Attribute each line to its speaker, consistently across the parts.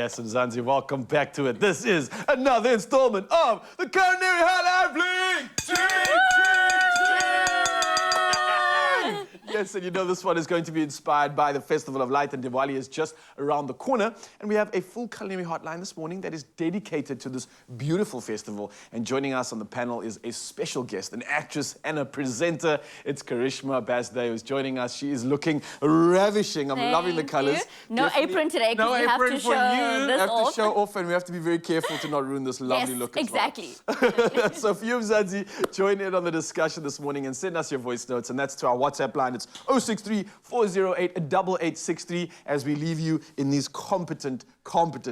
Speaker 1: Yes, and Zanzi, welcome back to it. This is another installment of the Culinary Hotline Bling! Yes, and you know this one is going to be inspired by the Festival of Light, and Diwali is just around the corner. And we have a full culinary hotline this morning that is dedicated to this beautiful festival. And joining us on the panel is a special guest, an actress and a presenter. It's Karishma Basday who's joining us. She is looking ravishing. I'm loving the colors.
Speaker 2: No apron today because we have to show this off.
Speaker 1: We have to show off, and we have to be very careful to not ruin this lovely look as well.
Speaker 2: Exactly.
Speaker 1: So if you, Zanzi, join in on the discussion this morning and send us your voice notes, and that's to our WhatsApp line. It's 063-408-8863 as we leave you in these competent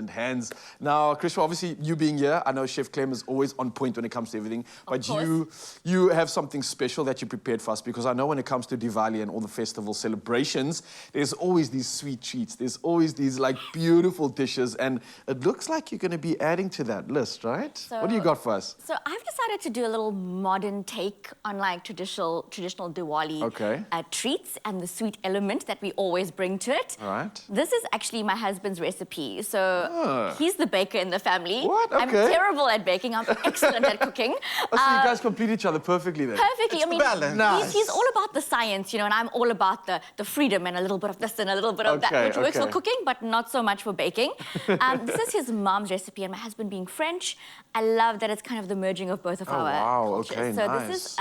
Speaker 1: hands. Now, Krishna, obviously you being here, I know Chef Clem is always on point when it comes to everything, but you have something special that you prepared for us, because I know when it comes to Diwali and all the festival celebrations, there's always these sweet treats, there's always these like beautiful dishes, and it looks like you're going to be adding to that list, right? So, what do you got for us?
Speaker 2: So I've decided to do a little modern take on like traditional Diwali treats and the sweet element that we always bring to it.
Speaker 1: All right.
Speaker 2: This is actually my husband's recipe. So he's the baker in the family.
Speaker 1: What? Okay.
Speaker 2: I'm terrible at baking. I'm excellent at cooking.
Speaker 1: Oh, so you guys complete each other perfectly then?
Speaker 2: Perfectly.
Speaker 3: It's balance.
Speaker 2: He's all about the science, you know, and I'm all about the freedom and a little bit of this and a little bit of that, which works for cooking, but not so much for baking. This is his mom's recipe, and my husband being French, I love that it's kind of the merging of both of our cultures.
Speaker 1: Okay,
Speaker 2: so
Speaker 1: nice.
Speaker 2: This is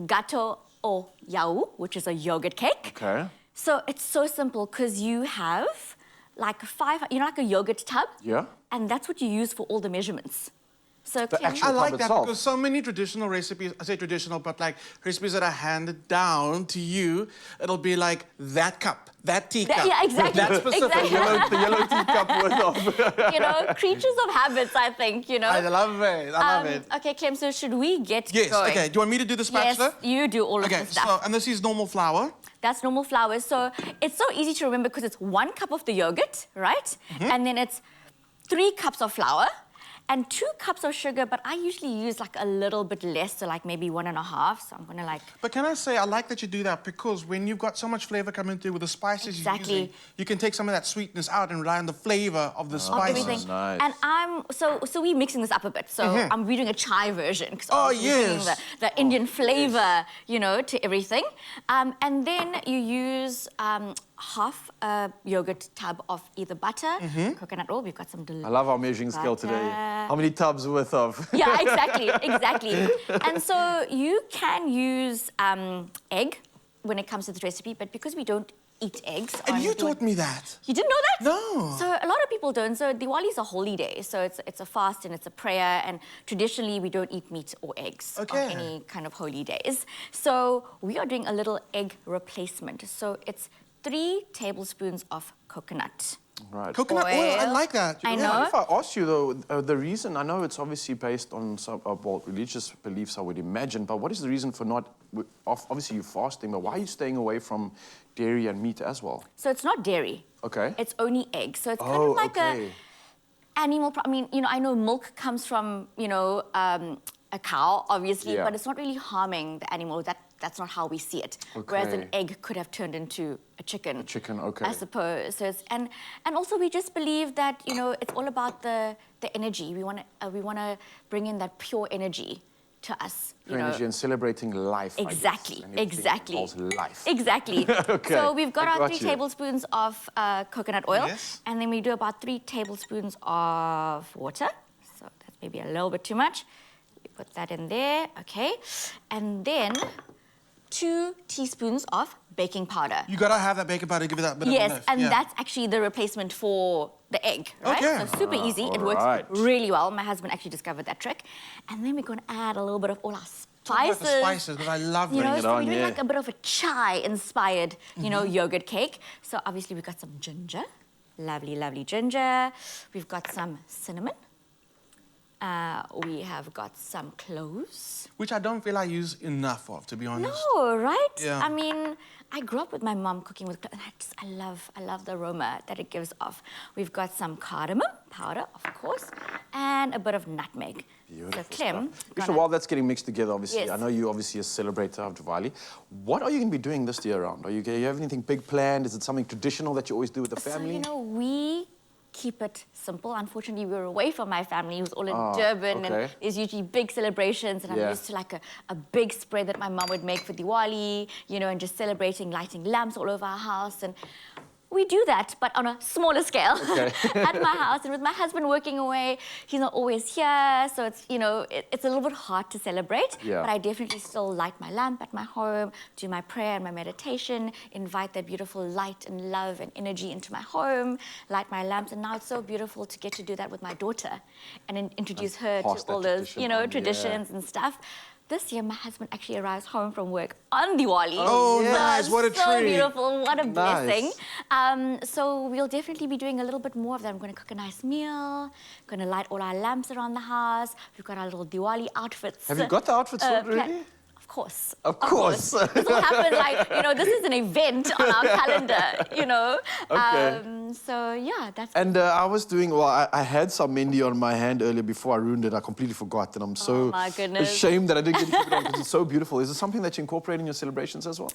Speaker 2: gâteau au yaourt, which is a yogurt cake.
Speaker 1: Okay.
Speaker 2: So it's so simple because you have like like a yogurt tub.
Speaker 1: Yeah.
Speaker 2: And that's what you use for all the measurements. So
Speaker 3: I like that because so many traditional recipes, I say traditional, but like recipes that are handed down to you, it'll be like that cup, that teacup.
Speaker 2: Yeah, exactly.
Speaker 3: That specific.
Speaker 2: Exactly.
Speaker 1: The yellow teacup worth of.
Speaker 2: You know, creatures of habits, I think, you know.
Speaker 3: I love it. I love it.
Speaker 2: Okay, Clem, so should we get
Speaker 3: Yes,
Speaker 2: going?
Speaker 3: okay. Do you want me to do the spatula?
Speaker 2: Yes, you do all of the stuff.
Speaker 3: So, and this is normal flour.
Speaker 2: That's normal flour. So it's so easy to remember because it's 1 cup of the yogurt, right? And then it's 3 cups of flour and 2 cups of sugar, but I usually use like a little bit less, so like maybe 1.5. So I'm gonna like...
Speaker 3: But can I say, I like that you do that because when you've got so much flavor coming through with the spices you're using, you can take some of that sweetness out and rely on the flavor of the spices.
Speaker 2: Everything.
Speaker 1: Nice.
Speaker 2: And so we're mixing this up a bit. So I'm redoing a chai version because
Speaker 3: yes.
Speaker 2: the Indian flavor, you know, to everything. And then you use half a yogurt tub of either butter, coconut oil. We've got some delicious.
Speaker 1: I love our measuring scale today. How many tubs worth of?
Speaker 2: Yeah, exactly. And so you can use egg when it comes to the recipe, but because we don't eat eggs.
Speaker 3: And you taught me that.
Speaker 2: You didn't know that?
Speaker 3: No.
Speaker 2: So a lot of people don't. So Diwali is a holy day. So it's a fast and it's a prayer. And traditionally, we don't eat meat or eggs on any kind of holy days. So we are doing a little egg replacement. So it's 3 tablespoons of coconut.
Speaker 1: Right.
Speaker 3: Coconut oil, I like that.
Speaker 2: I know.
Speaker 1: If I ask you, though, the reason, I know it's obviously based on some, religious beliefs, I would imagine, but what is the reason for not, obviously you're fasting, but why are you staying away from dairy and meat as well?
Speaker 2: So it's not dairy.
Speaker 1: Okay.
Speaker 2: It's only eggs. So it's kind of like a animal, I mean, you know, I know milk comes from, you know, a cow, obviously, but it's not really harming the animal. That's not how we see it. Whereas an egg could have turned into a chicken. I suppose. So it's, and also we just believe that, you know, it's all about the energy. We want to bring in that pure energy to us.
Speaker 1: Pure energy and celebrating life.
Speaker 2: Exactly.
Speaker 1: Life.
Speaker 2: Exactly. So we've got our 3 tablespoons of coconut oil.
Speaker 3: Yes.
Speaker 2: And then we do about 3 tablespoons of water. So that's maybe a little bit too much. We put that in there, okay. And then 2 teaspoons of baking powder.
Speaker 3: You gotta have that baking powder to give it that bit of a lift.
Speaker 2: Yes, and that's actually the replacement for the egg, right?
Speaker 3: Okay.
Speaker 2: So super easy. It works really well. My husband actually discovered that trick. And then we're going to add a little bit of all our spices.
Speaker 3: The spices, because I love
Speaker 2: you know,
Speaker 3: it
Speaker 2: so
Speaker 3: on.
Speaker 2: we're doing like a bit of a chai-inspired, you know, yogurt cake. So obviously we've got some ginger, lovely ginger. We've got some cinnamon. We have got some cloves.
Speaker 3: Which I don't feel I use enough of, to be honest.
Speaker 2: No, right?
Speaker 3: Yeah.
Speaker 2: I mean, I grew up with my mom cooking with cloves, and I love the aroma that it gives off. We've got some cardamom powder, of course, and a bit of nutmeg.
Speaker 1: Beautiful
Speaker 2: so, Clem,
Speaker 1: so while that's getting mixed together, obviously,
Speaker 2: Yes.
Speaker 1: I know you're obviously a celebrator of Diwali. What are you going to be doing this year around? Do you have anything big planned? Is it something traditional that you always do with the family?
Speaker 2: So, you know, we keep it simple. Unfortunately, we were away from my family who's all in Durban, and there's usually big celebrations, and I'm used to like a big spread that my mum would make for Diwali, you know, and just celebrating, lighting lamps all over our house. And we do that, but on a smaller scale at my house. And with my husband working away, he's not always here. So it's, you know, it's a little bit hard to celebrate.
Speaker 1: Yeah.
Speaker 2: But I definitely still light my lamp at my home, do my prayer and my meditation, invite that beautiful light and love and energy into my home, light my lamps. And now it's so beautiful to get to do that with my daughter and introduce her to all those, you know, traditions and stuff. This year, my husband actually arrives home from work on Diwali.
Speaker 3: Oh, nice. What a treat.
Speaker 2: So beautiful. What a blessing. So we'll definitely be doing a little bit more of that. I'm going to cook a nice meal, going to light all our lamps around the house. We've got our little Diwali outfits.
Speaker 1: Have you got the outfits already?
Speaker 2: Of course.
Speaker 1: Of course.
Speaker 2: This will happen like, you know, this is an event on our calendar, you know. So, yeah, that's...
Speaker 1: And I was doing, well, I had some mehndi on my hand earlier before I ruined it. I completely forgot, and I'm so ashamed that I didn't get to keep it on because it's so beautiful. Is it something that you incorporate in your celebrations as well?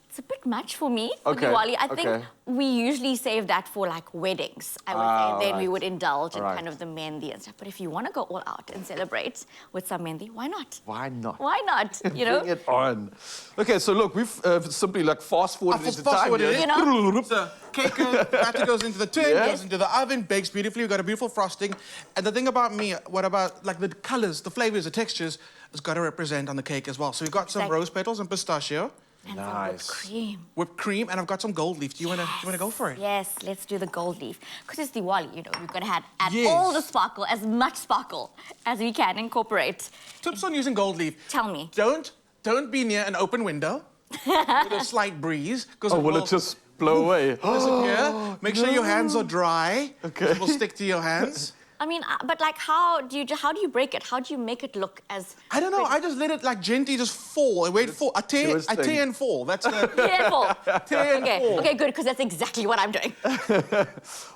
Speaker 2: It's a bit much for me for Diwali. I think we usually save that for like weddings, I would say. Then we would indulge in kind of the mehndi and stuff. But if you want to go all out and celebrate with some mehndi, why not?
Speaker 1: Why not?
Speaker 2: Why not? You know?
Speaker 1: Bring it on. Okay, so look, we've simply like fast-forwarded into time.
Speaker 2: You know?
Speaker 3: So cake batter goes into the tin, goes into the oven, bakes beautifully. We've got a beautiful frosting. And the thing about me, what about like the colors, the flavors, the textures, has got to represent on the cake as well. So we've got some rose petals and pistachio.
Speaker 2: And some whipped cream.
Speaker 3: Whipped cream, and I've got some gold leaf. Do you want to go for it?
Speaker 2: Yes, let's do the gold leaf. Because it's Diwali, you know, we've got to add all the sparkle, as much sparkle as we can incorporate.
Speaker 3: Tips on using gold leaf.
Speaker 2: Tell me.
Speaker 3: Don't be near an open window with a slight breeze.
Speaker 1: Oh, will it just blow away?
Speaker 3: Disappear. Make sure your hands are dry. Okay. It will stick to your hands.
Speaker 2: I mean, but like, how do you break it? How do you make it look as...
Speaker 3: I don't know. I just let it like gently just fall. Wait for a tear and fall. That's the...
Speaker 2: Tear and fall.
Speaker 3: Tear and fall.
Speaker 2: Okay, good, because that's exactly what I'm doing.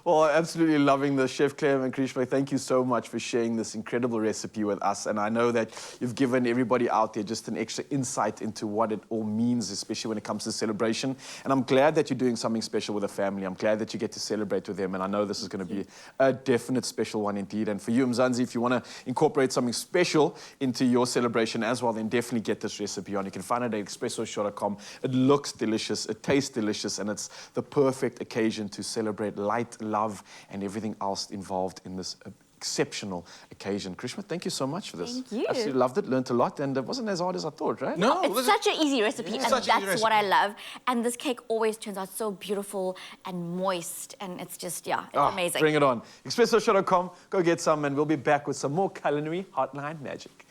Speaker 1: Well, absolutely loving this. Chef Clem and Karishma, thank you so much for sharing this incredible recipe with us. And I know that you've given everybody out there just an extra insight into what it all means, especially when it comes to celebration. And I'm glad that you're doing something special with the family. I'm glad that you get to celebrate with them. And I know this is going to be a definite special one indeed. And for you, Mzansi, if you want to incorporate something special into your celebration as well, then definitely get this recipe on. You can find it at expresso.com. It looks delicious, it tastes delicious, and it's the perfect occasion to celebrate light, love, and everything else involved in this exceptional occasion. Karishma, thank you so much for this.
Speaker 2: Thank you.
Speaker 1: Absolutely loved it, learned a lot, and it wasn't as hard as I thought, right?
Speaker 3: No.
Speaker 2: It's such an easy recipe, and that's what I love. And this cake always turns out so beautiful and moist, and it's just, it's amazing.
Speaker 1: Bring it on. Expresso.com, go get some, and we'll be back with some more Culinary Hotline magic.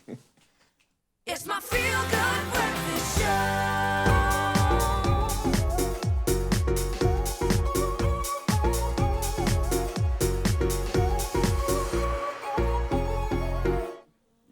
Speaker 4: It's my feel-good breakfast show.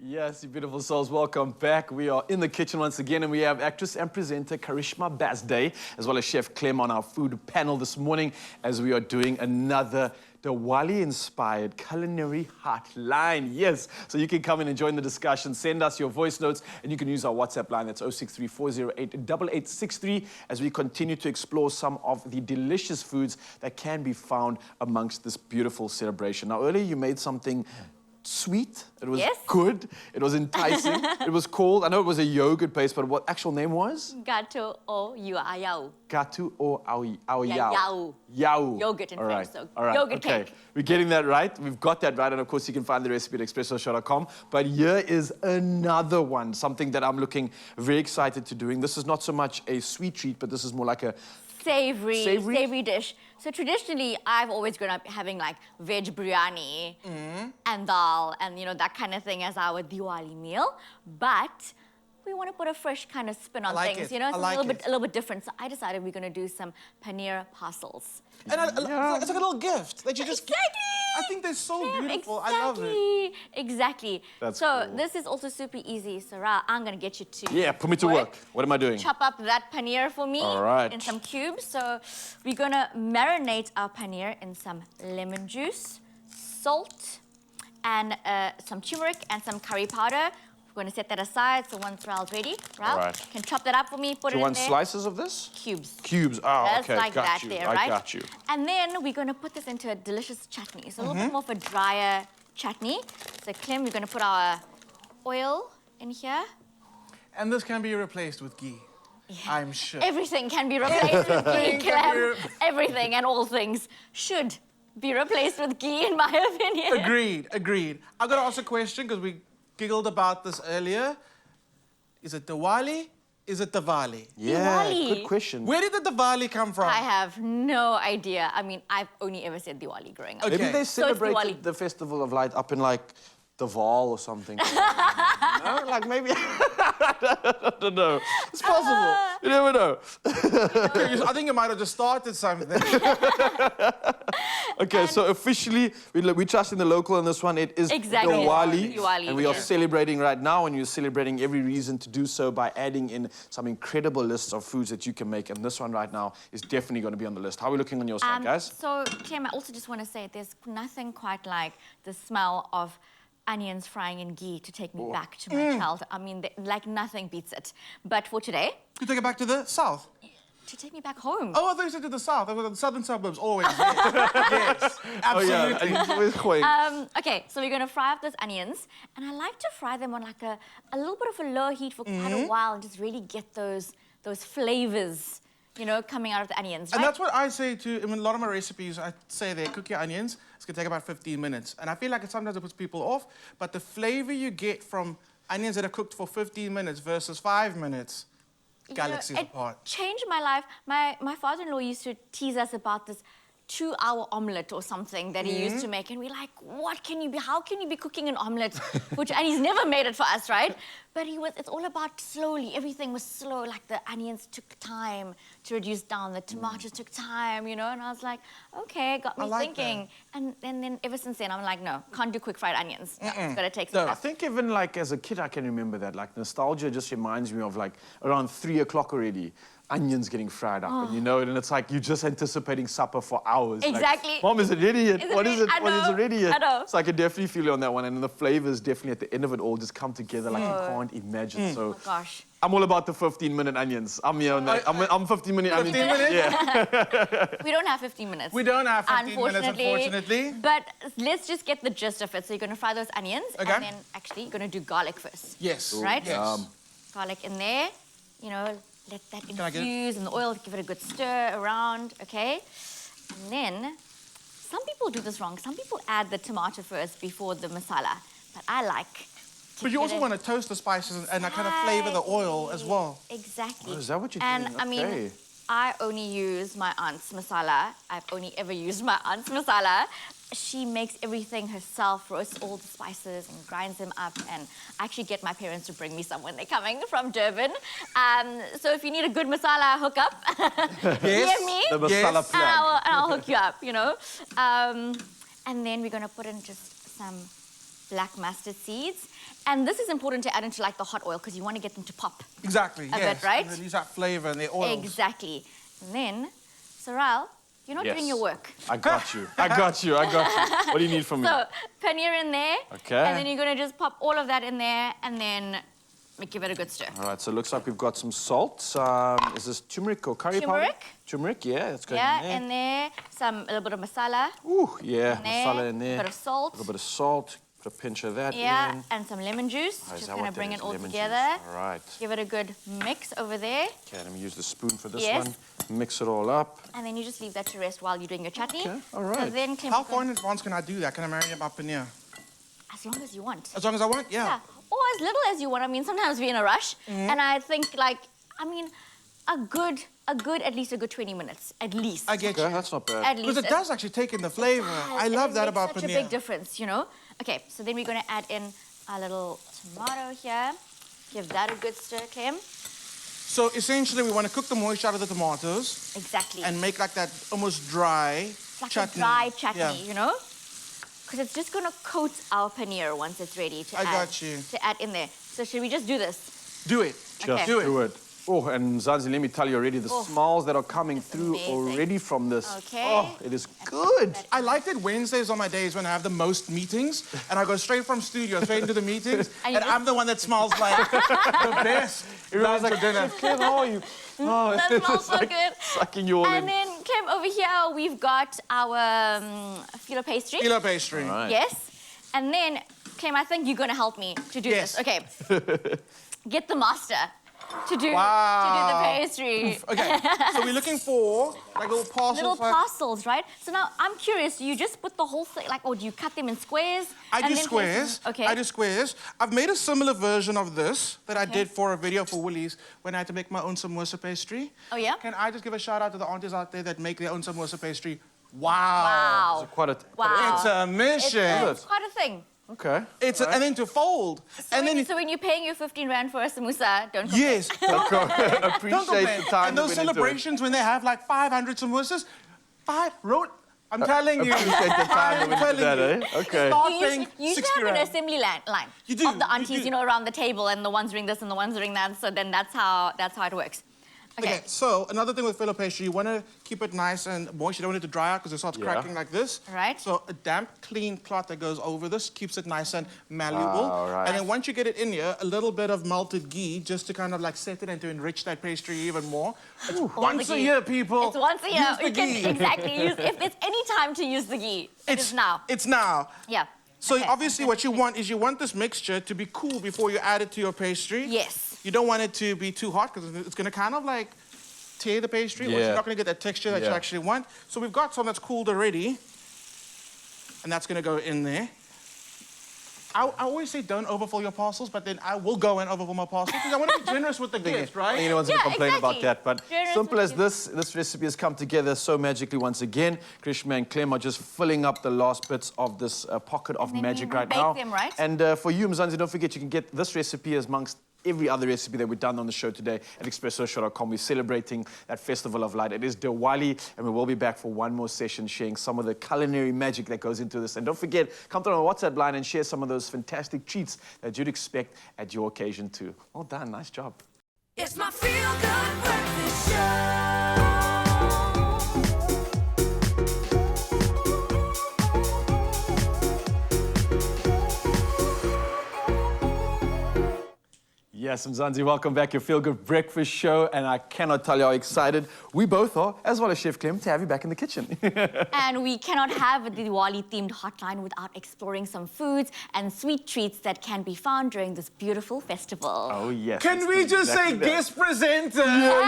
Speaker 1: Yes, you beautiful souls, welcome back. We are in the kitchen once again, and we have actress and presenter Karishma Basday, as well as Chef Clem on our food panel this morning, as we are doing another Diwali-inspired culinary hotline. Yes, so you can come in and join the discussion. Send us your voice notes, and you can use our WhatsApp line. That's 063-408-8863, as we continue to explore some of the delicious foods that can be found amongst this beautiful celebration. Now, earlier you made something sweet, it was good, it was enticing. It was called, I know it was a yogurt base, but what actual name was?
Speaker 2: Gato o yao.
Speaker 1: Gatu o yao.
Speaker 2: Yao.
Speaker 1: Yao.
Speaker 2: Yogurt in French, so
Speaker 1: yogurt cake. We're getting that right. We've got that right. And of course, you can find the recipe at expresso.com. But here is another one, something that I'm looking very excited to doing. This is not so much a sweet treat, but this is more like a
Speaker 2: savory dish. So traditionally, I've always grown up having like veg biryani and dal and, you know, that kind of thing as our Diwali meal. But we want to put a fresh kind of spin on things, you know, it's a little bit different. So I decided we're going to do some paneer parcels.
Speaker 3: And it's like a little gift that you just... I think they're so beautiful. I love it.
Speaker 2: Exactly.
Speaker 1: That's
Speaker 2: so
Speaker 1: cool.
Speaker 2: This is also super easy. So Ra, I'm going to get you to
Speaker 1: put me to work. What am I doing?
Speaker 2: Chop up that paneer for me in some cubes. So we're going to marinate our paneer in some lemon juice, salt, and some turmeric and some curry powder. We're going to set that aside. So once Raul's ready, Raul,
Speaker 1: All right.
Speaker 2: can chop that up for me, put
Speaker 1: Do
Speaker 2: it
Speaker 1: you
Speaker 2: in
Speaker 1: want
Speaker 2: there.
Speaker 1: slices of this?
Speaker 2: Cubes.
Speaker 1: Cubes. Oh,
Speaker 2: Just
Speaker 1: okay.
Speaker 2: like
Speaker 1: got
Speaker 2: that
Speaker 1: you.
Speaker 2: there,
Speaker 1: I
Speaker 2: right?
Speaker 1: got you.
Speaker 2: And then we're going to put this into a delicious chutney. So a little bit more of a drier chutney. So Clem, we're going to put our oil in here.
Speaker 3: And this can be replaced with ghee, I'm sure.
Speaker 2: Everything can be replaced with ghee, Clem. Everything and all things should be replaced with ghee, in my opinion.
Speaker 3: Agreed, agreed. I've got to ask a question because we giggled about this earlier. Is it Diwali? Is it Diwali?
Speaker 1: Yeah,
Speaker 2: Diwali.
Speaker 1: good question.
Speaker 3: Where did the Diwali come from?
Speaker 2: I have no idea. I mean, I've only ever said Diwali growing up.
Speaker 3: Okay.
Speaker 1: Maybe they
Speaker 2: So it's
Speaker 1: celebrated
Speaker 2: Diwali.
Speaker 1: the Festival of Light up in like the Val or something. No? Like maybe, I don't know. It's possible. You never know.
Speaker 3: I think you might have just started something.
Speaker 1: Okay, so officially, we trust in the local on this one. It is
Speaker 2: Exactly.
Speaker 1: Diwali,
Speaker 2: Diwali,
Speaker 1: and we are
Speaker 2: yes.
Speaker 1: celebrating right now, and you're celebrating every reason to do so by adding in some incredible lists of foods that you can make, and this one right now is definitely going to be on the list. How are we looking on your side, guys?
Speaker 2: So, Clem, I also just want to say there's nothing quite like the smell of onions frying in ghee to take me back to my childhood. I mean, like nothing beats it. But for today,
Speaker 3: You take it back to the south.
Speaker 2: to take me back home.
Speaker 3: Oh, I thought you said to the south. I was the southern suburbs always. Yes, absolutely.
Speaker 2: Okay, so we're going to fry up those onions. And I like to fry them on like a little bit of a low heat for quite a while and just really get those flavors, you know, coming out of the onions, right?
Speaker 3: And that's what I say to, in a lot of my recipes, I say they cook your onions. It's going to take about 15 minutes. And I feel like sometimes it puts people off, but the flavor you get from onions that are cooked for 15 minutes versus 5 minutes, galaxies apart.
Speaker 2: It changed my life. My father-in-law used to tease us about this 2-hour omelette or something that he used to make, and we're like, how can you be cooking an omelette? And he's never made it for us, right? But it's all about slowly. Everything was slow, like the onions took time to reduce down, the tomatoes took time, you know? And I was like, okay, got me
Speaker 3: like
Speaker 2: thinking. And then ever since then, I'm like, no, can't do quick fried onions. No, it's gotta take some
Speaker 1: I
Speaker 2: time.
Speaker 1: think even like as a kid, I can remember that. Like nostalgia just reminds me of like around 3 o'clock already, onions getting fried up, and you know it, and it's like you're just anticipating supper for hours.
Speaker 2: Exactly.
Speaker 1: Like, Mom, is it ready yet? What is it?
Speaker 2: I
Speaker 1: What is it
Speaker 2: know,
Speaker 1: ready yet?
Speaker 2: I know.
Speaker 1: So I can definitely feel you on that one, and the flavors definitely at the end of it all just come together like you can't imagine. So
Speaker 2: Gosh.
Speaker 1: I'm all about the 15-minute onions. I'm here on that. I'm 15-minute onions.
Speaker 3: 15 minutes?
Speaker 1: Yeah.
Speaker 2: We don't have 15 minutes.
Speaker 3: We don't have 15 minutes, unfortunately.
Speaker 2: But let's just get the gist of it. So you're going to fry those onions,
Speaker 3: Okay.
Speaker 2: and then actually you're going to do garlic first.
Speaker 3: Yes.
Speaker 2: Right?
Speaker 3: Yes.
Speaker 2: Garlic in there, you know, let that
Speaker 3: I get it?
Speaker 2: infuse in the oil, give it a good stir around, okay? And then, some people do this wrong. Some people add the tomato first before the masala, but I like to
Speaker 3: But you
Speaker 2: get
Speaker 3: also
Speaker 2: it
Speaker 3: want to toast the spices and kind of flavor the oil as well.
Speaker 2: Exactly.
Speaker 1: Oh, is that what you're
Speaker 2: and
Speaker 1: doing?
Speaker 2: I mean,
Speaker 1: Okay.
Speaker 2: I only use my aunt's masala. I've only ever used my aunt's masala. She makes everything herself, roasts all the spices and grinds them up. And I actually get my parents to bring me some when they're coming from Durban. So if you need a good masala, hook up.
Speaker 3: Yes.
Speaker 2: Hear me?
Speaker 1: The masala
Speaker 3: Yes.
Speaker 1: plug.
Speaker 2: And I'll hook you up, you know. And then we're going to put in just some black mustard seeds. And this is important to add into like the hot oil because you want to get them to pop.
Speaker 3: Exactly,
Speaker 2: A
Speaker 3: yes.
Speaker 2: bit, right?
Speaker 3: Release that flavor and the oil.
Speaker 2: Exactly. And then, Saral, you're not doing your work.
Speaker 1: I got you. I got you. I got you. What do you need from me?
Speaker 2: So, paneer in there.
Speaker 1: Okay.
Speaker 2: And then you're going to just pop all of that in there and then give it a good stir.
Speaker 1: All right, so it looks like we've got some salt. Is this turmeric or curry powder?
Speaker 2: Turmeric.
Speaker 1: Turmeric, yeah, that's good.
Speaker 2: Yeah,
Speaker 1: in
Speaker 2: in there. A little bit of masala.
Speaker 1: Ooh, yeah,
Speaker 2: in there.
Speaker 1: masala in there.
Speaker 2: A bit of salt.
Speaker 1: A little bit of salt. Put a pinch of that
Speaker 2: Yeah,
Speaker 1: in.
Speaker 2: and some lemon juice.
Speaker 1: Oh, is
Speaker 2: Just
Speaker 1: that
Speaker 2: going
Speaker 1: what
Speaker 2: to
Speaker 1: that
Speaker 2: bring
Speaker 1: is?
Speaker 2: it all
Speaker 1: Lemon juice.
Speaker 2: together.
Speaker 1: All right.
Speaker 2: Give it a good mix over there.
Speaker 1: Okay, let me use the spoon for this
Speaker 2: Yes.
Speaker 1: one. Mix it all up.
Speaker 2: And then you just leave that to rest while you're doing your chutney.
Speaker 1: Okay, all
Speaker 2: So
Speaker 1: right.
Speaker 2: then, Clem,
Speaker 3: How far in advance can I do that? Can I marinate my paneer?
Speaker 2: as long as you want.
Speaker 3: As long as I want?
Speaker 2: Yeah, or as little as you want. I mean, sometimes we're in a rush, and I think a good at least a good 20 minutes, at least.
Speaker 3: I get
Speaker 1: Okay,
Speaker 3: you.
Speaker 1: that's not bad.
Speaker 2: At least.
Speaker 3: Because it does actually take in the flavor. I love that about
Speaker 2: Such a
Speaker 3: paneer.
Speaker 2: big difference, you know. Okay, so then we're going to add in a little tomato here. Give that a good stir, Clem.
Speaker 3: So essentially, we want to cook the moisture out of the tomatoes
Speaker 2: Exactly.
Speaker 3: and make like that almost dry
Speaker 2: like
Speaker 3: chutney.
Speaker 2: a dry chutney,
Speaker 3: Yeah.
Speaker 2: you know. Because it's just going to coat our paneer once it's ready to
Speaker 3: I
Speaker 2: add.
Speaker 3: got you.
Speaker 2: To add in there. So should we just do this?
Speaker 3: Do it.
Speaker 1: Just
Speaker 3: Do
Speaker 1: do
Speaker 3: it.
Speaker 1: it. Oh, and Zanzi, let me tell you already, the smells that are coming through already from this.
Speaker 2: Okay.
Speaker 1: Oh, it is good.
Speaker 3: I like that Wednesdays are my days when I have the most meetings, and I go straight from studio, straight into the meetings, and I'm the one that smells like the best.
Speaker 1: Everyone's like, dinner. Clem, how are you? Oh,
Speaker 2: That
Speaker 1: it's
Speaker 2: smells so
Speaker 1: like
Speaker 2: good.
Speaker 1: sucking you all
Speaker 2: And
Speaker 1: in.
Speaker 2: then, Clem, over here, we've got our filo pastry.
Speaker 3: Filo pastry.
Speaker 1: Right.
Speaker 2: Yes. And then, Clem, I think you're going to help me to do
Speaker 3: Yes.
Speaker 2: this. Okay. Get the master to do
Speaker 3: Wow.
Speaker 2: the pastry.
Speaker 3: Okay, so we're looking for like little parcels.
Speaker 2: Little
Speaker 3: like-
Speaker 2: parcels, right? So now I'm curious, do you just put the whole thing, like, or do you cut them in squares?
Speaker 3: I
Speaker 2: and
Speaker 3: do
Speaker 2: then
Speaker 3: squares.
Speaker 2: place- Okay.
Speaker 3: I do squares. I've made a similar version of this that I did for a video for Woolies when I had to make my own samosa pastry.
Speaker 2: Oh, yeah?
Speaker 3: Can I just give a shout out to the aunties out there that make their own samosa pastry? Wow.
Speaker 2: Wow.
Speaker 1: Quite a...
Speaker 2: Wow.
Speaker 3: It's a mission.
Speaker 2: It's quite a thing.
Speaker 1: Okay.
Speaker 3: And then to fold. and then
Speaker 2: So when you're paying your 15 rand for a samosa, don't complain.
Speaker 3: yes. Don't
Speaker 1: Appreciate
Speaker 3: complain.
Speaker 1: the time
Speaker 3: And those
Speaker 1: that went into it.
Speaker 3: celebrations when they have like 500 samosas, I'm telling you.
Speaker 1: Appreciate the time that went into that, eh? Okay.
Speaker 3: Start
Speaker 2: You
Speaker 3: paying
Speaker 2: used to have
Speaker 3: 60
Speaker 2: an
Speaker 3: rand.
Speaker 2: assembly line
Speaker 3: You do,
Speaker 2: of the
Speaker 3: you
Speaker 2: aunties,
Speaker 3: do.
Speaker 2: you know, around the table, and the one's doing this and the one's doing that. So then that's how it works. Okay.
Speaker 3: Okay, so another thing with filo pastry, you want to keep it nice and moist. You don't want it to dry out because it starts
Speaker 1: Yeah.
Speaker 3: cracking like this.
Speaker 2: Right.
Speaker 3: So a damp, clean cloth that goes over this keeps it nice and malleable.
Speaker 1: right.
Speaker 3: And then once you get it in here, a little bit of melted ghee just to kind of like set it and to enrich that pastry even more. It's once a
Speaker 2: ghee.
Speaker 3: year, people.
Speaker 2: It's once a year.
Speaker 3: Use the
Speaker 2: You can
Speaker 3: ghee.
Speaker 2: exactly use. If there's any time to use the ghee, it's now.
Speaker 3: It's now.
Speaker 2: Yeah.
Speaker 3: So
Speaker 2: Okay.
Speaker 3: obviously what you want is you want this mixture to be cool before you add it to your pastry.
Speaker 2: Yes.
Speaker 3: You don't want it to be too hot because it's going to kind of like tear the pastry, or
Speaker 1: Yeah.
Speaker 3: you're not going to get that texture that you
Speaker 1: Yeah.
Speaker 3: actually want. So we've got some that's cooled already, and that's going to go in there. I always say don't overfill your parcels, but then I will go and overfill my parcels because I want to be generous with the gift, right?
Speaker 1: Anyone's going to
Speaker 2: Yeah,
Speaker 1: complain about
Speaker 2: exactly.
Speaker 1: that, but
Speaker 2: Generous
Speaker 1: simple
Speaker 2: with
Speaker 1: as this recipe has come together so magically once again. Krishma and Clem are just filling up the last bits of this pocket of
Speaker 2: then
Speaker 1: magic
Speaker 2: we
Speaker 1: right
Speaker 2: bake
Speaker 1: now.
Speaker 2: them, right?
Speaker 1: And for you, Mzansi, don't forget you can get this recipe as amongst every other recipe that we've done on the show today at expressoshow.com. We're celebrating that festival of light. It is Diwali, and we will be back for one more session sharing some of the culinary magic that goes into this. And don't forget, come to our WhatsApp line and share some of those fantastic treats that you'd expect at your occasion too. Well done, nice job.
Speaker 4: It's my feel-good breakfast show.
Speaker 1: Yes, Mzansi, welcome back. Your Feel Good Breakfast Show, and I cannot tell you how excited we both are, as well as Chef Clem, to have you back in the kitchen.
Speaker 2: And we cannot have a Diwali-themed hotline without exploring some foods and sweet treats that can be found during this beautiful festival.
Speaker 1: Oh, yes.
Speaker 3: Can
Speaker 1: it's
Speaker 3: we just
Speaker 1: exactly
Speaker 3: say
Speaker 1: that.
Speaker 3: guest presenter?
Speaker 2: Hey!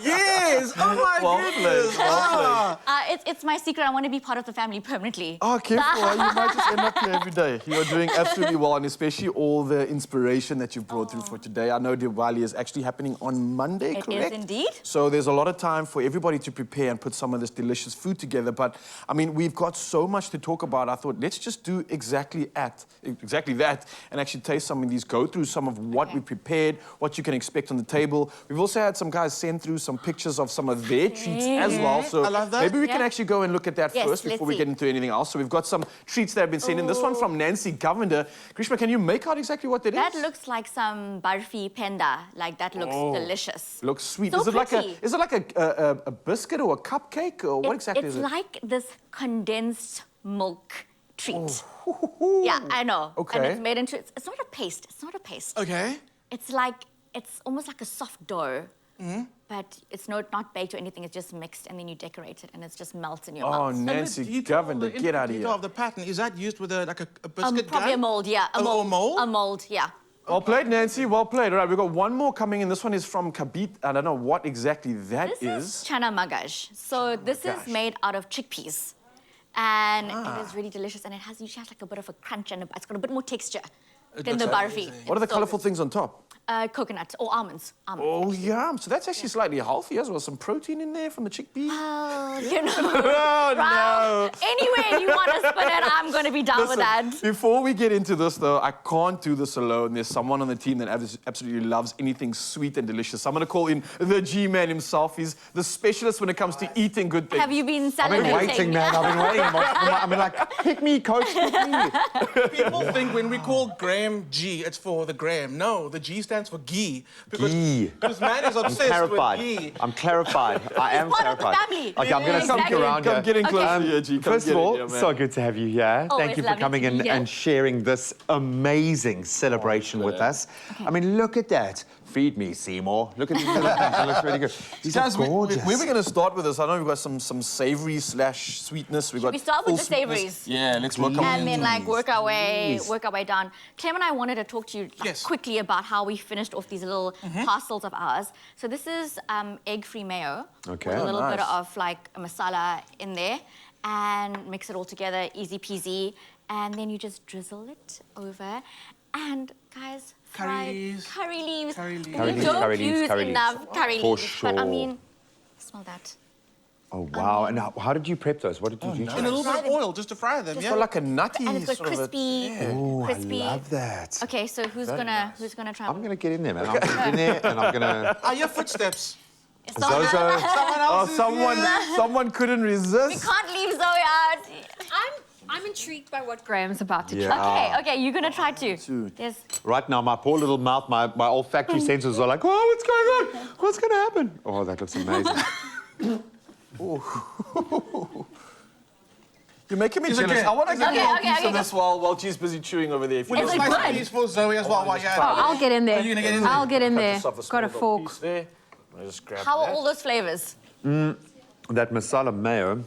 Speaker 3: Yes! Oh my
Speaker 1: Well
Speaker 3: goodness!
Speaker 1: played, well played.
Speaker 2: It's my secret. I want to be part of the family permanently.
Speaker 1: Oh, careful. You might just end up here every day. You're doing absolutely well, and especially all the inspiration that you brought through for today. I know Diwali is actually happening on Monday,
Speaker 2: It is
Speaker 1: correct?
Speaker 2: indeed.
Speaker 1: So there's a lot of time for everybody to prepare and put some of this delicious food together. But, I mean, we've got so much to talk about. I thought, let's just do exactly that, and actually taste some of these, go through some of what we prepared, what you can expect on the table. We've also had some guys send through some pictures of some of their treats as well. So
Speaker 3: I love that.
Speaker 1: maybe we can
Speaker 2: Yeah.
Speaker 1: actually go and look at that
Speaker 2: Yes,
Speaker 1: first
Speaker 2: let's
Speaker 1: before we
Speaker 2: see.
Speaker 1: get into anything else. So we've got some treats that have been sent in. This one from Nancy Govender. Krishma, can you make out exactly what that is?
Speaker 2: That looks like some barfi penda. Like that looks delicious.
Speaker 1: Looks sweet.
Speaker 2: So
Speaker 1: is it like
Speaker 2: pretty.
Speaker 1: a biscuit or a cupcake or what exactly
Speaker 2: It's
Speaker 1: is it?
Speaker 2: like this condensed milk treat.
Speaker 1: Oh.
Speaker 2: Yeah, I know.
Speaker 1: Okay.
Speaker 2: And it's made into, it's not a paste. It's not a paste.
Speaker 3: Okay.
Speaker 2: It's like, it's almost like a soft dough.
Speaker 1: Mm-hmm.
Speaker 2: But it's not baked or anything. It's just mixed and then you decorate it and it just melts in your
Speaker 1: Oh,
Speaker 2: mouth.
Speaker 1: Nancy Govender, get out of
Speaker 3: detail
Speaker 1: here.
Speaker 3: of the pattern, is that used with a biscuit
Speaker 2: Probably a
Speaker 3: gun?
Speaker 2: mold, yeah. A
Speaker 3: Oh,
Speaker 2: mold.
Speaker 3: a mold?
Speaker 2: A mold, yeah.
Speaker 1: Well played, Nancy. Well played. All right, we've got one more coming in. This one is from Kabit. I don't know what exactly that
Speaker 2: This is chana magaj. So this is made out of chickpeas. And it is really delicious and it has usually has like a bit of a crunch and it's got a bit more texture than the barfi.
Speaker 1: What are the
Speaker 2: It's so
Speaker 1: colourful things on top?
Speaker 2: good. Coconut or almonds.
Speaker 1: Oh, yum. So that's actually slightly healthy as well. Some protein in there from the chickpeas.
Speaker 2: Oh, you know.
Speaker 1: Oh,
Speaker 2: Wow. Anyway, you want to spin it, I'm going to be down with that.
Speaker 1: Before we get into this, though, I can't do this alone. There's someone on the team that absolutely loves anything sweet and delicious. I'm going to call in the G-Man himself. He's the specialist when it comes to eating good things.
Speaker 2: Have you been
Speaker 5: I've been
Speaker 2: salivating?
Speaker 5: waiting, man. I've been waiting. I've been like, pick me, coach, pick me.
Speaker 3: People think when we call Graham G, it's for the Graham. No, the G stands stands for ghee.
Speaker 5: Ghee.
Speaker 3: Because man is
Speaker 5: I'm
Speaker 3: obsessed
Speaker 5: terrified.
Speaker 3: with ghee.
Speaker 5: I'm terrified. I am
Speaker 2: part of the
Speaker 5: terrified.
Speaker 2: family.
Speaker 5: Okay, I'm going to
Speaker 2: Exactly.
Speaker 5: sneak around
Speaker 1: Come
Speaker 5: here.
Speaker 1: get in closer
Speaker 2: Okay.
Speaker 1: here, G. Come
Speaker 5: First
Speaker 1: get
Speaker 5: of
Speaker 1: in
Speaker 5: all,
Speaker 1: here, man.
Speaker 5: so good to have you here.
Speaker 2: Always
Speaker 5: Thank you for
Speaker 2: lovely
Speaker 5: coming
Speaker 2: to be
Speaker 5: in
Speaker 2: here.
Speaker 5: and sharing this amazing celebration with us. I mean, look at that. Feed me, Seymour. Look at these little things. It looks really good. These are
Speaker 1: Guys, where
Speaker 5: gorgeous.
Speaker 1: we going to start with this? I know we've got some savory / sweetness. We've got
Speaker 2: we start with
Speaker 1: full
Speaker 2: the
Speaker 1: sweetness.
Speaker 2: savories?
Speaker 1: Yeah, let's work our way.
Speaker 2: And then like work our way down. Clem and I wanted to talk to you
Speaker 3: Yes.
Speaker 2: quickly about how we finished off these little parcels of ours. So this is egg-free mayo.
Speaker 5: Okay.
Speaker 2: With a little bit
Speaker 1: nice.
Speaker 2: of like a masala in there, and mix it all together, easy peasy. And then you just drizzle it over. And guys, fried
Speaker 3: Curry leaves.
Speaker 2: curry leaves.
Speaker 3: Curry
Speaker 2: We
Speaker 3: leaves,
Speaker 2: don't
Speaker 5: curry leaves,
Speaker 2: use
Speaker 5: curry leaves.
Speaker 2: enough curry
Speaker 5: For
Speaker 2: leaves, but I
Speaker 5: sure.
Speaker 2: mean, smell that.
Speaker 5: Oh, wow. And how did you prep those? What did you do?
Speaker 3: In a little bit of oil just to fry them, yeah?
Speaker 1: So like a nutty
Speaker 2: And it's got
Speaker 1: sort of a-
Speaker 2: crispy,
Speaker 5: Oh,
Speaker 2: crispy.
Speaker 5: I love that.
Speaker 2: Okay, so who's gonna try?
Speaker 5: I'm going to get in there, man. I'm going to get in there and I'm going to...
Speaker 3: I hear footsteps.
Speaker 2: It's not-
Speaker 5: Zozo.
Speaker 3: Someone
Speaker 1: Oh,
Speaker 3: else is here.
Speaker 1: someone couldn't
Speaker 2: We
Speaker 1: resist.
Speaker 2: can't leave Zoe out.
Speaker 6: I'm intrigued by what Graham's about to
Speaker 5: Yeah.
Speaker 6: try.
Speaker 2: Okay, you're gonna try too.
Speaker 1: Dude.
Speaker 2: There's
Speaker 5: Right now, my poor little mouth, my olfactory sensors are like, oh, what's going on? What's going to happen? Oh, that looks amazing.
Speaker 1: You're making me
Speaker 3: Is it
Speaker 1: jealous.
Speaker 3: good?
Speaker 1: I want to
Speaker 3: Is
Speaker 1: get
Speaker 3: it
Speaker 1: a
Speaker 2: good?
Speaker 1: little
Speaker 2: Okay,
Speaker 1: piece of
Speaker 2: okay,
Speaker 1: this while G's busy chewing over there. If you
Speaker 3: Would you
Speaker 2: Is it
Speaker 3: slice a
Speaker 2: good?
Speaker 3: piece for Zoe as well while you're at it?
Speaker 6: I'll get in there.
Speaker 3: Are you gonna get in there?
Speaker 6: I'll get in
Speaker 1: cut
Speaker 6: there.
Speaker 1: yourself
Speaker 6: Got a
Speaker 1: small
Speaker 6: fork.
Speaker 1: piece there. I just grab
Speaker 2: how are
Speaker 1: that.
Speaker 2: all those flavors?
Speaker 5: That masala mayo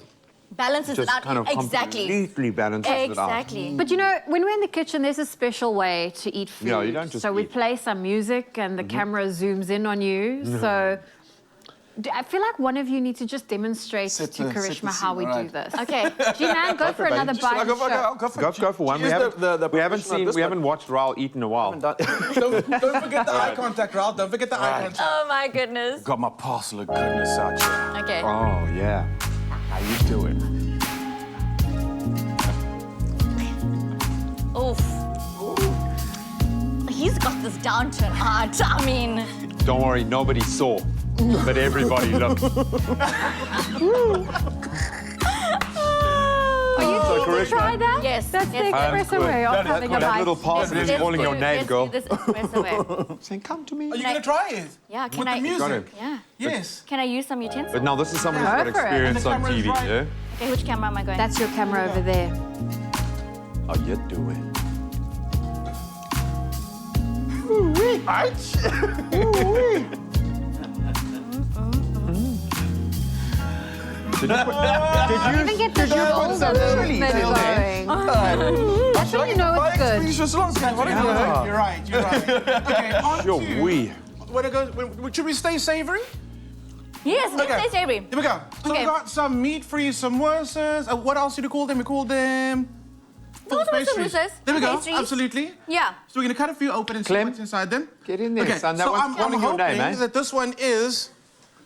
Speaker 2: Balances it
Speaker 5: just
Speaker 2: out
Speaker 5: kind of
Speaker 2: exactly.
Speaker 5: completely balances it out.
Speaker 2: Exactly.
Speaker 6: But you know, when we're in the kitchen, there's a special way to eat food.
Speaker 5: Yeah, you don't just
Speaker 6: so we
Speaker 5: eat.
Speaker 6: play some music and the camera zooms in on you. So I feel like one of you needs to just demonstrate
Speaker 1: Set
Speaker 6: to
Speaker 1: the
Speaker 6: Karishma how we do
Speaker 1: scene,
Speaker 6: this.
Speaker 2: Okay.
Speaker 6: G-Man, go for another
Speaker 1: Just- I'll
Speaker 6: bite.
Speaker 1: go,
Speaker 6: and
Speaker 1: I'll
Speaker 6: show.
Speaker 1: go for
Speaker 5: Go for one.
Speaker 1: She
Speaker 5: We
Speaker 1: is
Speaker 5: haven't,
Speaker 1: the
Speaker 5: we haven't
Speaker 1: professional at
Speaker 5: seen,
Speaker 1: this
Speaker 5: we
Speaker 1: one.
Speaker 5: haven't watched Raul eat in a while.
Speaker 3: Don't forget the eye contact, Ralph. Don't forget the eye contact.
Speaker 2: Oh my goodness.
Speaker 1: Got my parcel of goodness out here.
Speaker 2: Okay.
Speaker 5: Oh, yeah.
Speaker 1: How you doing?
Speaker 2: Oof. He's got this down to an art. I mean,
Speaker 5: Don't worry, nobody saw, but everybody looked.
Speaker 6: Are you
Speaker 5: So,
Speaker 6: keen to try
Speaker 5: Karishma.
Speaker 6: that?
Speaker 2: Yes,
Speaker 6: That's
Speaker 2: yes,
Speaker 6: the
Speaker 2: yes.
Speaker 6: espresso way of
Speaker 5: That
Speaker 6: having a bite.
Speaker 5: little parcel is
Speaker 2: Let's
Speaker 5: calling
Speaker 2: do-
Speaker 5: your name,
Speaker 2: let's
Speaker 5: girl.
Speaker 2: do this espresso way.
Speaker 5: Saying, come to me.
Speaker 3: Are you gonna try it?
Speaker 2: Yeah, can
Speaker 3: With
Speaker 2: I?
Speaker 3: the music?
Speaker 5: Got it.
Speaker 2: Yeah.
Speaker 3: Yes.
Speaker 2: Can I use some utensils?
Speaker 5: But now this is someone who's
Speaker 6: Go
Speaker 5: got
Speaker 6: for it.
Speaker 5: experience
Speaker 3: And
Speaker 5: on
Speaker 3: the camera's
Speaker 5: TV,
Speaker 3: right.
Speaker 5: yeah?
Speaker 2: Okay, which camera am I going?
Speaker 6: That's your camera over there.
Speaker 5: How you doing? Did
Speaker 6: Even get the shoulder movement going. That's when you know it's good.
Speaker 3: You're right. Okay, on
Speaker 5: Sure,
Speaker 3: to...
Speaker 5: we.
Speaker 3: Should we stay savory?
Speaker 2: Yes, let's
Speaker 3: Okay.
Speaker 2: say savory.
Speaker 3: Here we go. So
Speaker 2: Okay.
Speaker 3: we got some meat-free samosas. What else did you call them? We called them...
Speaker 2: Those were
Speaker 3: pastries.
Speaker 2: samosas,
Speaker 3: There we go.
Speaker 2: pastries.
Speaker 3: Absolutely.
Speaker 2: Yeah.
Speaker 3: So we're going to cut a few open and see
Speaker 5: Clem,
Speaker 3: what's inside them.
Speaker 5: get in there,
Speaker 3: Okay,
Speaker 5: son. That
Speaker 3: so
Speaker 5: one's
Speaker 3: I'm
Speaker 5: calling your
Speaker 3: hoping
Speaker 5: name, eh?
Speaker 3: that this one is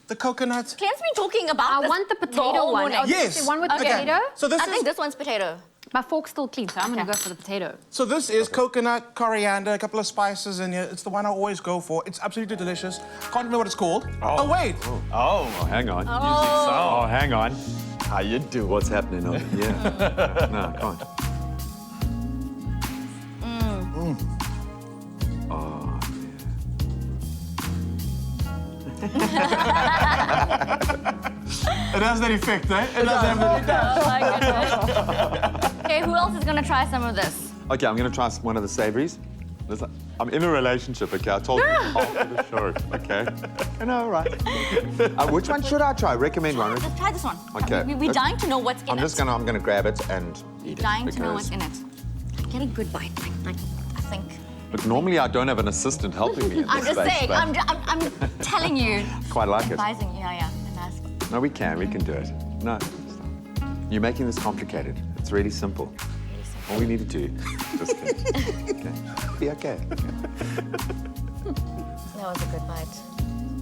Speaker 3: the coconut.
Speaker 2: Clem's been talking about
Speaker 6: I
Speaker 2: this
Speaker 6: want the
Speaker 2: the
Speaker 6: potato
Speaker 2: whole
Speaker 6: one.
Speaker 2: morning.
Speaker 6: Oh,
Speaker 3: Yes.
Speaker 6: The one with
Speaker 2: Okay.
Speaker 6: potato?
Speaker 3: So this
Speaker 2: I
Speaker 3: is
Speaker 2: think this one's potato.
Speaker 6: My fork's still clean, so I'm going to go for the potato.
Speaker 3: So this is coconut, coriander, a couple of spices in here. It's the one I always go for. It's absolutely delicious. Can't remember what it's called. Oh, wait.
Speaker 5: Oh, hang on. Oh, hang on.
Speaker 1: How you doing?
Speaker 5: What's happening over here? No, I can't. Oh,
Speaker 3: It has that effect, eh? It does have that effect.
Speaker 2: Oh my goodness. Okay, who else is gonna try some of this?
Speaker 5: yeah. Okay, I'm going to try one of the savories. I'm in a relationship, okay? I told you after the show, okay? I know, right? Which one should I try? Recommend one.
Speaker 2: Let's try this one.
Speaker 5: Okay.
Speaker 2: We're dying to know what's in
Speaker 5: I'm
Speaker 2: it.
Speaker 5: just gonna, I'm gonna grab it and eat it.
Speaker 2: Dying to know
Speaker 5: because-
Speaker 2: what's in it. Get a good bite, like I think.
Speaker 5: Look, normally I don't have an assistant helping me in
Speaker 2: I'm
Speaker 5: this
Speaker 2: just
Speaker 5: space,
Speaker 2: saying.
Speaker 5: but
Speaker 2: I'm telling you.
Speaker 5: quite like it.
Speaker 2: Advising. Yeah. A nice.
Speaker 5: No, we can do it. No, you're making this complicated. It's really simple. All we need to do, just okay. Be okay.
Speaker 2: That was a good bite.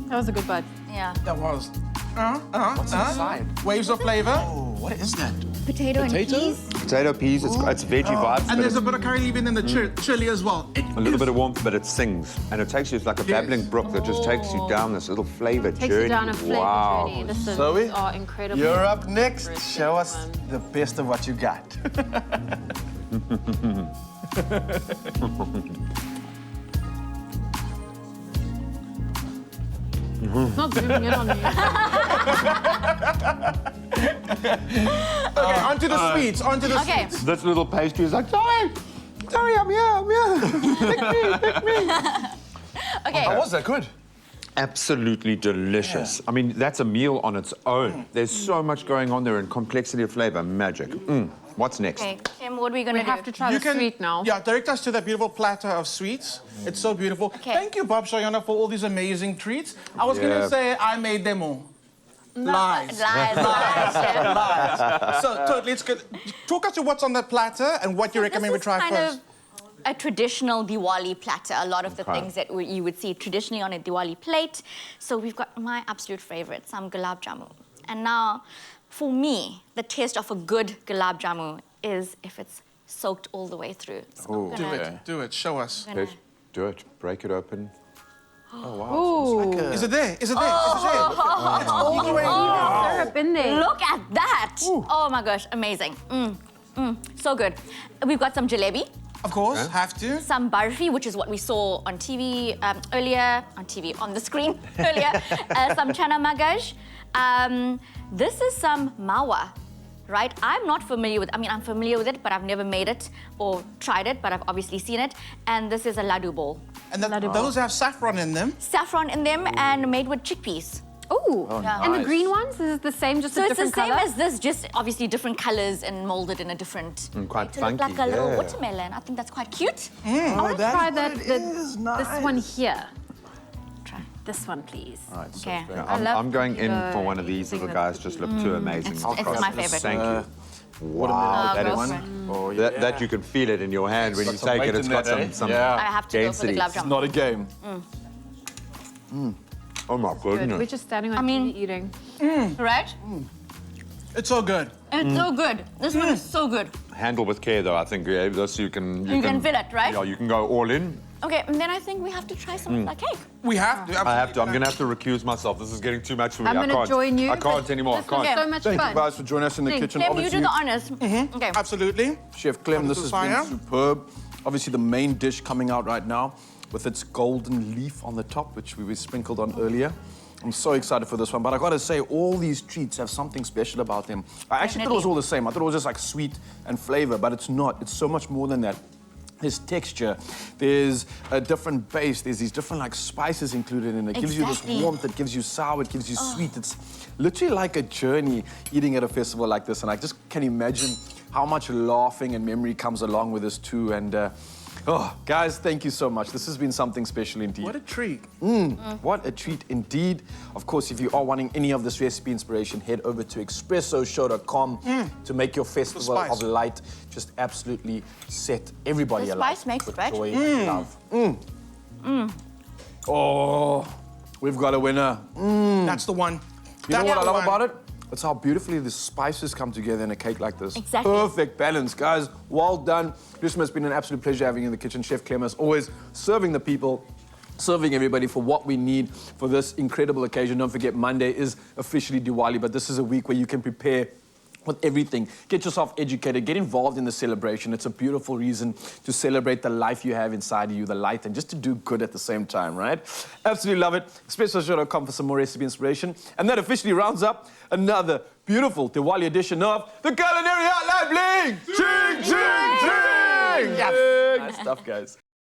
Speaker 6: That was a good bite.
Speaker 2: Yeah.
Speaker 3: That was.
Speaker 1: What's inside?
Speaker 3: Waves of flavor.
Speaker 1: Oh, what is that?
Speaker 2: Potato and peas.
Speaker 5: Potato, peas, it's veggie vibes,
Speaker 3: And
Speaker 5: but
Speaker 3: there's
Speaker 5: it's
Speaker 3: a bit of curry leaf in the chili as well.
Speaker 5: a little bit of warmth, but it sings. And it takes you, it's like a babbling brook that just takes you down this little flavor
Speaker 6: Takes
Speaker 5: journey.
Speaker 6: you down a flavor
Speaker 5: Wow.
Speaker 6: journey. Listen,
Speaker 1: Zoe,
Speaker 6: these are incredible.
Speaker 1: You're up next.
Speaker 6: First
Speaker 1: Show us
Speaker 6: one.
Speaker 1: the best of what you got.
Speaker 6: It's not zooming in on you.
Speaker 3: Okay, onto the sweets, onto the
Speaker 2: Okay.
Speaker 3: sweets.
Speaker 5: This little pastry is like, sorry, I'm here. Pick me.
Speaker 2: Okay.
Speaker 1: How was that? Good.
Speaker 5: Absolutely delicious. I mean, that's a meal on its own. There's so much going on there and complexity of flavor, magic. What's next?
Speaker 2: Okay, Kim, what are we going
Speaker 6: We
Speaker 2: to do?
Speaker 6: have to try the sweet now.
Speaker 3: Yeah, direct us to that beautiful platter of sweets. It's so beautiful.
Speaker 2: Okay.
Speaker 3: Thank you, Bob Shoyana, for all these amazing treats. I was going
Speaker 5: Yeah.
Speaker 3: to say I made them all. Lies.
Speaker 2: Lies, lies, chef.
Speaker 3: Lies. So, totally, it's good. Talk us to what's on that platter and what you recommend we try
Speaker 2: This is
Speaker 3: first.
Speaker 2: kind of a traditional Diwali platter. A lot of the
Speaker 5: Okay.
Speaker 2: things that you would see traditionally on a Diwali plate. So we've got my absolute favorite, some gulab jamun. And now, for me, the taste of a good gulab jamun is if it's soaked all the way through. So I'm
Speaker 3: Do
Speaker 2: gonna-
Speaker 3: it, do it, show us.
Speaker 2: gonna-
Speaker 5: Do it. Break it open.
Speaker 6: Ooh.
Speaker 3: Is it there? Is it there? Is it there? It's all the way.
Speaker 6: Syrup in there.
Speaker 2: Look at that! Oh my gosh, amazing. So good. We've got some jalebi,
Speaker 3: Of course, have to.
Speaker 2: some barfi, which is what we saw on TV earlier, on the screen earlier, some chana magaj. This is some mawa, right? I'm not familiar with, I'm familiar with it, but I've never made it or tried it, but I've obviously seen it. And this is a laddu bowl.
Speaker 3: And those have saffron in them.
Speaker 2: Saffron in them and made with chickpeas.
Speaker 6: Ooh.
Speaker 2: Yeah.
Speaker 6: And the
Speaker 1: nice.
Speaker 6: green ones, is it the same, just
Speaker 2: So
Speaker 6: a
Speaker 2: it's the
Speaker 6: different
Speaker 2: same
Speaker 6: color?
Speaker 2: as this, just obviously different colors and molded in a different
Speaker 5: quite
Speaker 2: to look like
Speaker 5: funky,
Speaker 2: a little
Speaker 5: yeah.
Speaker 2: watermelon. I think that's quite cute.
Speaker 6: I want to try
Speaker 1: what it is,
Speaker 6: this one here.
Speaker 2: Try.
Speaker 6: This one, please.
Speaker 2: Okay.
Speaker 6: I love
Speaker 5: I'm going in
Speaker 6: the
Speaker 5: for one of these little
Speaker 6: thing
Speaker 5: guys. Just look too amazing.
Speaker 2: It's
Speaker 5: Across.
Speaker 2: my favorite.
Speaker 5: Thank you.
Speaker 1: Watermelon.
Speaker 5: Wow, that
Speaker 2: go
Speaker 5: is
Speaker 2: for it.
Speaker 1: Oh, yeah.
Speaker 5: that you can feel it in your hand when you
Speaker 1: some
Speaker 5: take
Speaker 1: weight
Speaker 5: it. It's
Speaker 1: in
Speaker 5: got
Speaker 1: that, eh?
Speaker 5: some
Speaker 1: Yeah.
Speaker 2: I have to go for the
Speaker 5: density.
Speaker 2: gulab
Speaker 1: It's
Speaker 2: jamun.
Speaker 1: not a game.
Speaker 5: Oh my
Speaker 6: Good. We're
Speaker 5: goodness.
Speaker 6: just standing on
Speaker 2: I mean-
Speaker 6: TV eating.
Speaker 2: Right?
Speaker 3: It's so good.
Speaker 2: It's so good. This one is so good.
Speaker 5: Handle with care, though. I think yeah, this you can.
Speaker 2: You can feel it, right?
Speaker 5: Yeah, you can go all in.
Speaker 2: Okay, and then I think we have to try some of that cake.
Speaker 3: We have to.
Speaker 5: I have to. I'm going to have to recuse myself. This is getting too much for me.
Speaker 6: I'm
Speaker 5: I
Speaker 6: going to
Speaker 5: can't.
Speaker 6: join you.
Speaker 5: I can't
Speaker 6: but
Speaker 5: anymore. I
Speaker 6: This was
Speaker 5: can't.
Speaker 6: so much
Speaker 1: Thank
Speaker 6: fun.
Speaker 1: you guys for joining us in the
Speaker 6: Thank
Speaker 1: kitchen.
Speaker 2: Clem, you
Speaker 1: Obviously,
Speaker 2: do the honors. Okay.
Speaker 3: Absolutely.
Speaker 1: Chef Clem, this has
Speaker 3: Fire.
Speaker 1: been superb. Obviously, the main dish coming out right now with its golden leaf on the top, which we sprinkled on earlier. I'm so excited for this one, but I gotta say, all these treats have something special about them. I actually thought it was all the same. I thought it was just like sweet and flavor, but it's not. It's so much more than that. There's texture, there's a different base, there's these different like spices included in it. It gives you
Speaker 2: Exactly.
Speaker 1: this warmth, it gives you sour, it gives you sweet. It's literally like a journey eating at a festival like this, and I just can imagine how much laughing and memory comes along with this too. And oh, guys, thank you so much. This has been something special indeed.
Speaker 3: What a treat.
Speaker 1: What a treat indeed. Of course, if you are wanting any of this recipe inspiration, head over to expressoshow.com to make your festival
Speaker 3: spice.
Speaker 1: of light just absolutely set everybody
Speaker 2: The
Speaker 1: alight
Speaker 2: spice makes
Speaker 1: with
Speaker 2: it, right?
Speaker 1: joy and love. Oh, we've got a winner.
Speaker 3: That's the one.
Speaker 1: You know what I love
Speaker 3: one.
Speaker 1: about it? It's how beautifully the spices come together in a cake like this.
Speaker 2: Exactly.
Speaker 1: Perfect balance. Guys, well done. This has been an absolute pleasure having you in the kitchen. Chef Clem, as always, serving the people, serving everybody for what we need for this incredible occasion. Don't forget, Monday is officially Diwali, but this is a week where you can prepare with everything. Get yourself educated, get involved in the celebration. It's a beautiful reason to celebrate the life you have inside of you, the light, and just to do good at the same time, right? Absolutely love it. Expressoshow.com for some more recipe inspiration. And that officially rounds up another beautiful Diwali edition of the Culinary Hotline Bling! Ching, ching, ching! Yes. Nice stuff, guys.